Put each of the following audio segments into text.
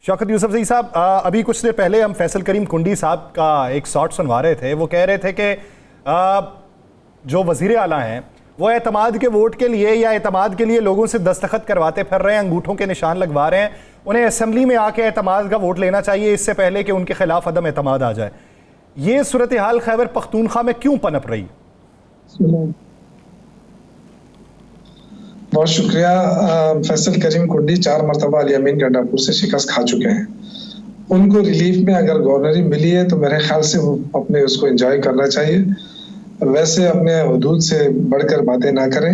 शौकत यूसुफजई साहब, अभी कुछ देर पहले हम फैसल करीम कुंडी साहब का एक शॉट सुनवा रहे थे। वो कह रहे थे कि जो वज़ीर आला हैं वो एतमाद के वोट के लिए या एतमाद के लिए लोगों से दस्तखत करवाते फिर रहे हैं, अंगूठों के निशान लगवा रहे हैं। उन्हें असेंबली में आके एतमाद का वोट लेना चाहिए इससे पहले कि उनके खिलाफ अदम एतमाद आ जाए। ये सूरत हाल खैबर पख्तूनख्वा में क्यों पनप रही? बहुत शुक्रिया। फैसल करीम कुंडी 4 मरतबा अली अमीन गंडापुर से शिकस्त खा चुके हैं। उनको रिलीफ में अगर गवर्नरी मिली है तो मेरे ख्याल से वो अपने उसको एंजॉय करना चाहिए। वैसे अपने हुदूद से बढ़कर बातें ना करें।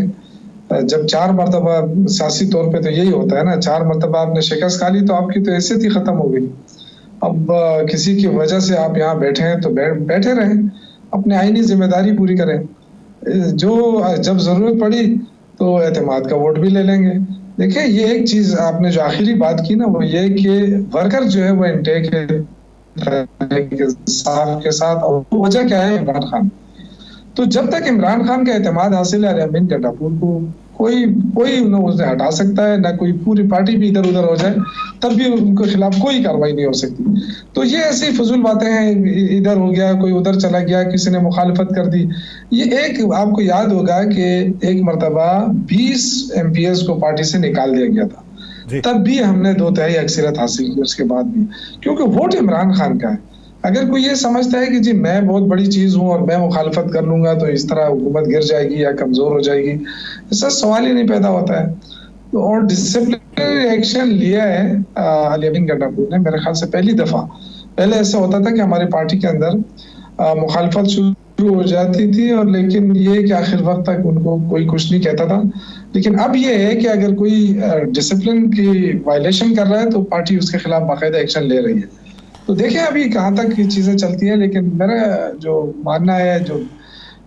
जब 4 मरतबा सियासी तौर पे तो यही होता है ना, 4 मरतबा आपने शिकस्त खा ली तो आपकी तो हैसियत ही खत्म हो गई। अब किसी की वजह से आप यहाँ बैठे हैं तो बैठे रहें, अपनी आईनी जिम्मेदारी पूरी करें। जो जब जरूरत पड़ी तो एतमाद का वोट भी ले लेंगे। देखिए, ये एक चीज आपने जो आखिरी बात की ना, वो ये कि वर्कर जो है वो इनटेक के साथ, और वजह क्या है? इमरान खान। तो जब तक इमरान खान का एतमाद हासिल है अमीन गंडापुर को, कोई उसे हटा सकता है ना, कोई पूरी पार्टी भी इधर उधर हो जाए तब भी उनके खिलाफ कोई कार्रवाई नहीं हो सकती। तो ये ऐसी फजूल बातें हैं, इधर हो गया, कोई उधर चला गया, किसी ने मुखालफत कर दी। ये एक आपको याद होगा कि एक मरतबा 20 MPs को पार्टी से निकाल दिया गया था, तब भी हमने 2/3 अक्सरियत हासिल की उसके बाद भी, क्योंकि वोट इमरान खान का है। अगर कोई ये समझता है कि जी मैं बहुत बड़ी चीज हूँ और मैं मुखालफत कर लूंगा तो इस तरह हुकूमत गिर जाएगी या कमजोर हो जाएगी, ऐसा सवाल ही नहीं पैदा होता है। तो और डिसिप्लिनरी एक्शन लिया है अली अमीन गंडापुर ने, मेरे ख्याल से पहली दफा। पहले ऐसा होता था कि हमारी पार्टी के अंदर मुखालफत शुरू हो जाती थी, और लेकिन ये कि आखिर वक्त तक उनको कोई कुछ नहीं कहता था। लेकिन अब ये है कि अगर कोई डिसिप्लिन की वायलेशन कर रहा है तो पार्टी उसके खिलाफ बाकायदा एक्शन ले रही है। तो देखिए अभी कहाँ तक ये चीजें चलती हैं। लेकिन मेरा जो मानना है जो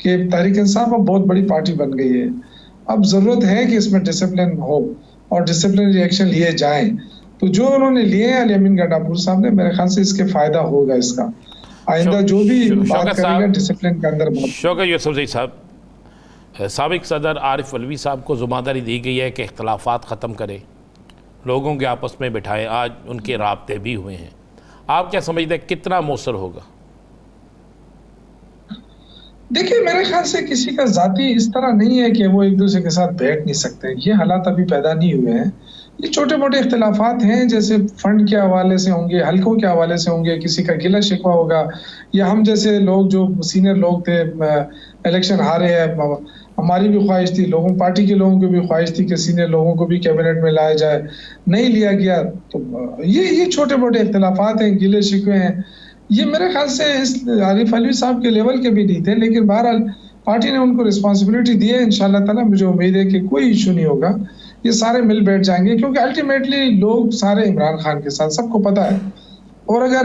कि तहरीक इंसाफ अब बहुत बड़ी पार्टी बन गई है। अब जरूरत है कि इसमें डिसिप्लिन हो और डिसिप्लिन रिएक्शन लिए जाएं। तो जो उन्होंने लिए हैं अली अमीन गंडापुर साहब ने, मेरे ख्याल से इसके फायदा होगा। इसका आइंदा जो भी बात करेगा डिसिप्लिन के अंदर। शौकत यूसुफजई साहब, साबिक सदर आरिफ अलवी साहब को ज़िम्मेदारी दी गई है कि इख्तलाफात ख़त्म करें, लोगों के आपस में बिठाएं। आज उनके राब्ते भी हुए हैं। आप क्या समझते हैं कितना मौसर होगा? देखिए, मेरे ख्याल से किसी का जाती इस तरह नहीं है कि वो एक दूसरे के साथ बैठ नहीं सकते। ये हालात अभी पैदा नहीं हुए हैं। ये छोटे मोटे इख्तिलाफात हैं, जैसे फंड के हवाले से होंगे, हल्कों के हवाले से होंगे, किसी का गिला शिकवा होगा, या हम जैसे लोग जो सीनियर लोग थे इलेक्शन हारे हैं, हमारी भी ख्वाहिश थी, लोगों पार्टी के लोगों की भी ख्वाहिश थी कि सीनियर लोगों को भी कैबिनेट में लाया जाए, नहीं लिया गया। तो ये छोटे मोटे इख्तिलाफात हैं, गिले शिकवे हैं। ये मेरे ख्याल से इस आरिफ अलवी साहब के लेवल के भी नहीं थे, लेकिन बहरहाल पार्टी ने उनको रिस्पॉन्सिबिलिटी दी है। इंशाल्लाह ताला मुझे उम्मीद है कि कोई इशू नहीं होगा, ये सारे मिल बैठ जाएंगे, क्योंकि अल्टीमेटली लोग सारे इमरान खान के साथ, सबको पता है। और अगर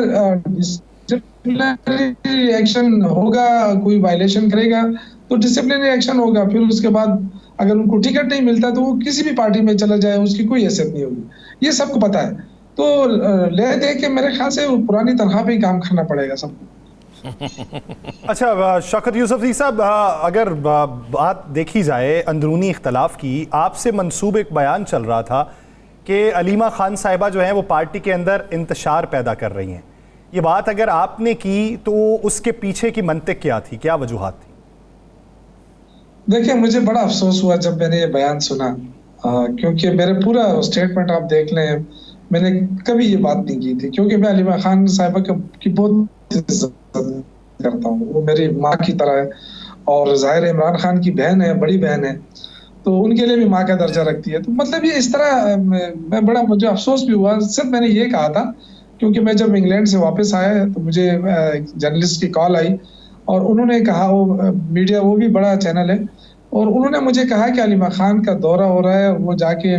डिसिप्लिनरी एक्शन होगा, कोई वायलेशन करेगा तो डिसिप्लिनरी एक्शन होगा। फिर उसके बाद अगर उनको टिकट नहीं मिलता तो वो किसी भी पार्टी में चला जाए, उसकी कोई हैसियत नहीं होगी, ये सबको पता है। तो ले दे के मेरे ख्याल से पुरानी तनख्वाह पे ही काम करना पड़ेगा सबको। अच्छा शौकत यूसुफजई साहब, अगर बात देखी जाए अंदरूनी इख्तलाफ की, आपसे मंसूब एक बयान चल रहा था कि अलीमा खान साहिबा जो हैं वो पार्टी के अंदर इंतशार पैदा कर रही हैं। ये बात अगर आपने की तो उसके पीछे की मंतिक क्या थी, क्या वजूहात थी? देखिए, मुझे बड़ा अफसोस हुआ जब मैंने ये बयान सुना, क्योंकि मेरे पूरा स्टेटमेंट आप देख लें, मैंने कभी ये बात नहीं की थी, क्योंकि मैं अलीमा खान साहिबा की बहुत इज्जत करता हूँ। वो मेरी माँ की तरह है, और जाहिर इमरान खान की बहन है, बड़ी बहन है, तो उनके लिए भी माँ का दर्जा रखती है। तो मतलब ये इस तरह मैं बड़ा, मुझे अफसोस भी हुआ। सिर्फ मैंने ये कहा था क्योंकि मैं जब इंग्लैंड से वापस आया तो मुझे जर्नलिस्ट की कॉल आई, और उन्होंने कहा, वो मीडिया, वो भी बड़ा चैनल है, और उन्होंने मुझे कहा कि अलीमा खान का दौरा हो रहा है, वो जाके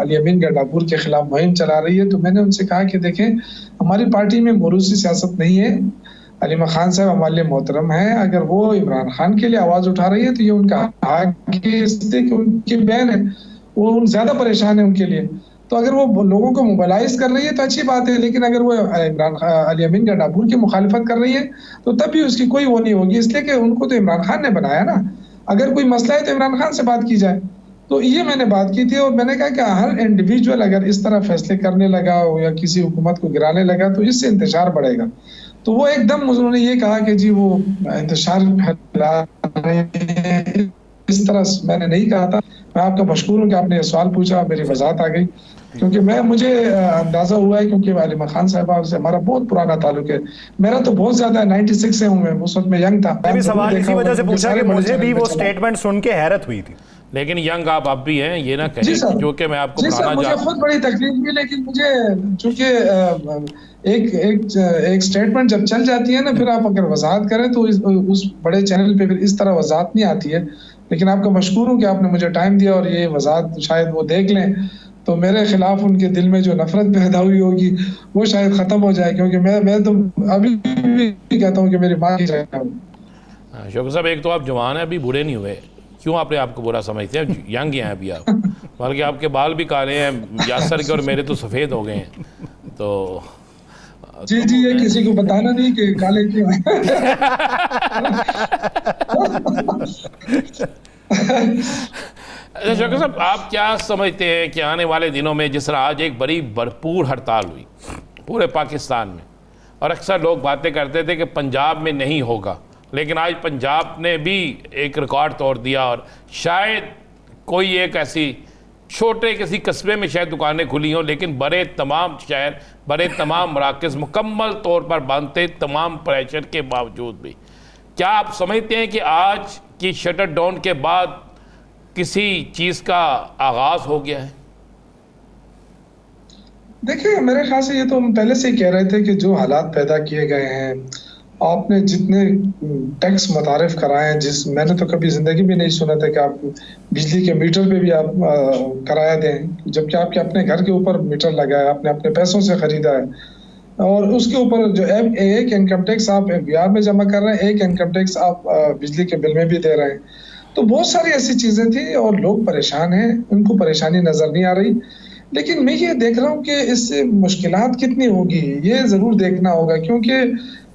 अली अमीन गंडापुर के खिलाफ मुहिम चला रही है। तो मैंने उनसे कहा कि देखें, हमारी पार्टी में मोरूसी सियासत नहीं है, अलीमा खान साहब हमारे लिए मोहतरम है। अगर वो इमरान खान के लिए आवाज उठा रही है तो ये उनका हक है, इसलिए उनकी बहन है, वो ज्यादा परेशान है उनके लिए। तो अगर वो लोगों को मोबालाइज कर रही है तो अच्छी बात है, लेकिन अगर वो अली अमीन गंडापुर की मुखालिफत कर रही है तो तब भी उसकी कोई वो नहीं होगी, इसलिए कि उनको तो इमरान खान ने बनाया ना। अगर कोई मसला है तो इमरान खान से बात की जाए। तो ये मैंने बात की थी और मैंने कहा कि हर इंडिविजुअल अगर इस तरह फैसले करने लगा हो या किसी हुकूमत को गिराने लगा तो इससे इंतशार बढ़ेगा। तो वो एकदम उन्होंने ये कहा कि जी वो इंतशार फैला रहे हैं, इस तरह मैंने नहीं कहा था। मैं आपका मशकूर हूँ कि आपने ये सवाल पूछा, मेरी वजाहत आ गई, क्योंकि मुझे अंदाजा हुआ है, क्योंकि आलिमा खान साहबा से हमारा बहुत पुराना ताल्लुक है। मेरा तो बहुत ज्यादा है, 96 से हूँ मैं, उस वक्त मैं यंग था। मैंने भी सवाल इसी वजह से पूछा कि मुझे भी वो स्टेटमेंट सुन के हैरत हुई थी। लेकिन यंग आप अब भी हैं, ये ना कहें जो कि मैं आपको मुझे खुद बड़ी तकलीफ हुई, लेकिन मुझे चूंकि एक स्टेटमेंट जब चल जाती है ना, फिर आप अगर वजाहत करें तो उस बड़े चैनल पे फिर इस तरह वजाहत नहीं आती है। लेकिन आपका मशकूर हूँ कि आपने मुझे टाइम दिया और ये वजाहत शायद वो देख लें तो मेरे खिलाफ उनके दिल में जो नफरत पैदा हुई होगी वो शायद खत्म हो जाए, क्योंकि मैं तो अभी भी कहता हूँ कि मेरी माँ की जगह हूँ। शौकत साहब, एक तो आप जवान हैं, अभी बूढ़े नहीं हुए, क्यों आपने आपको बुरा समझते हैं? यंग हैं अभी आप, बल्कि आपके बाल भी काले हैं, यासर के और मेरे तो सफ़ेद हो गए हैं। तो जी जी, ये किसी को बताना नहीं कि काले क्यों हैं। शौकत साहब, आप क्या समझते हैं कि आने वाले दिनों में, जिस तरह आज एक बड़ी भरपूर हड़ताल हुई पूरे पाकिस्तान में, और अक्सर लोग बातें करते थे कि पंजाब में नहीं होगा, लेकिन आज पंजाब ने भी एक रिकॉर्ड तोड़ दिया और शायद कोई एक ऐसी छोटे किसी कस्बे में शायद दुकानें खुली हों, लेकिन बड़े तमाम शहर, बड़े तमाम मराकज़ मुकम्मल तौर पर बंद थे, तमाम प्रेशर के बावजूद भी। क्या आप समझते हैं कि आज की शटर डाउन के बाद किसी चीज़ का आगाज़ हो गया है? देखिए, मेरे ख्याल से ये तो हम पहले से ही कह रहे थे कि जो हालात पैदा किए गए हैं, आपने जितने टैक्स मुतारिफ कराए हैं, मैंने तो कभी जिंदगी में नहीं सुना था कि आप बिजली के मीटर पे भी आप किराया दें, जबकि आपके अपने घर के ऊपर मीटर लगा है, आपने अपने पैसों से खरीदा है, और उसके ऊपर जो एक इनकम टैक्स आप बिहार में जमा कर रहे हैं, एक इनकम टैक्स आप बिजली के बिल में भी दे रहे हैं। तो बहुत सारी ऐसी चीजें थी और लोग परेशान हैं, उनको परेशानी नजर नहीं आ रही। लेकिन मैं ये देख रहा हूँ कि इससे मुश्किलात कितनी होगी, ये जरूर देखना होगा, क्योंकि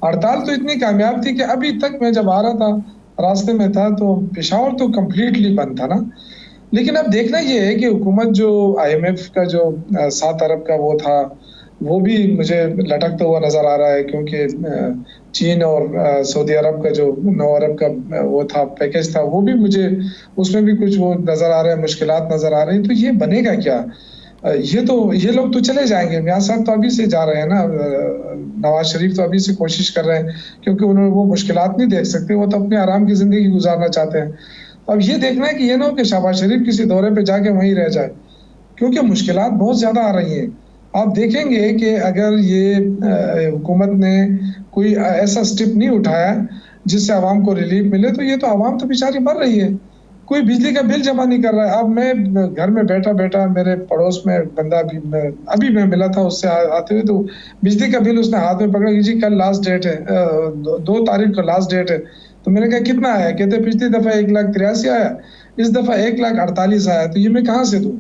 हड़ताल तो इतनी कामयाब थी कि अभी तक मैं जब आ रहा था, रास्ते में था, तो पेशावर तो कम्प्लीटली बंद था ना। लेकिन अब देखना ये है कि हुकूमत जो IMF का जो 7 अरब का वो था, वो भी मुझे लटकता हुआ नजर आ रहा है, क्योंकि चीन और सऊदी अरब का जो 9 अरब का वो था पैकेज था, वो भी मुझे उसमें भी कुछ वो नजर आ रहा है, मुश्किलात नजर आ रही है। तो ये बनेगा क्या? ये लोग तो चले जाएंगे, मियां साहब तो अभी से जा रहे हैं ना, नवाज शरीफ तो अभी से कोशिश कर रहे हैं, क्योंकि उन्होंने वो मुश्किलात नहीं देख सकते, वो तो अपने आराम की जिंदगी गुजारना चाहते हैं। अब ये देखना है कि ये ना हो कि शहबाज शरीफ किसी दौरे पे जाके वहीं रह जाए, क्योंकि मुश्किलात बहुत ज्यादा आ रही हैं। आप देखेंगे कि अगर ये हुकूमत ने कोई ऐसा स्टेप नहीं उठाया जिससे आवाम को रिलीफ मिले, तो ये तो आवाम तो बेचारी मर रही है, कोई बिजली का बिल जमा नहीं कर रहा है। अब मैं घर में बैठा बैठा, मेरे पड़ोस में बंदा भी अभी मैं मिला था उससे आते हुए, तो बिजली का बिल उसने हाथ में पकड़ा कि जी कल लास्ट डेट है, 2 तारीख को लास्ट डेट है। तो मैंने कहा कितना आया? कहते पिछली दफा 1,83,000 आया, इस दफा 1,48,000 आया, तो ये मैं कहाँ से दूं?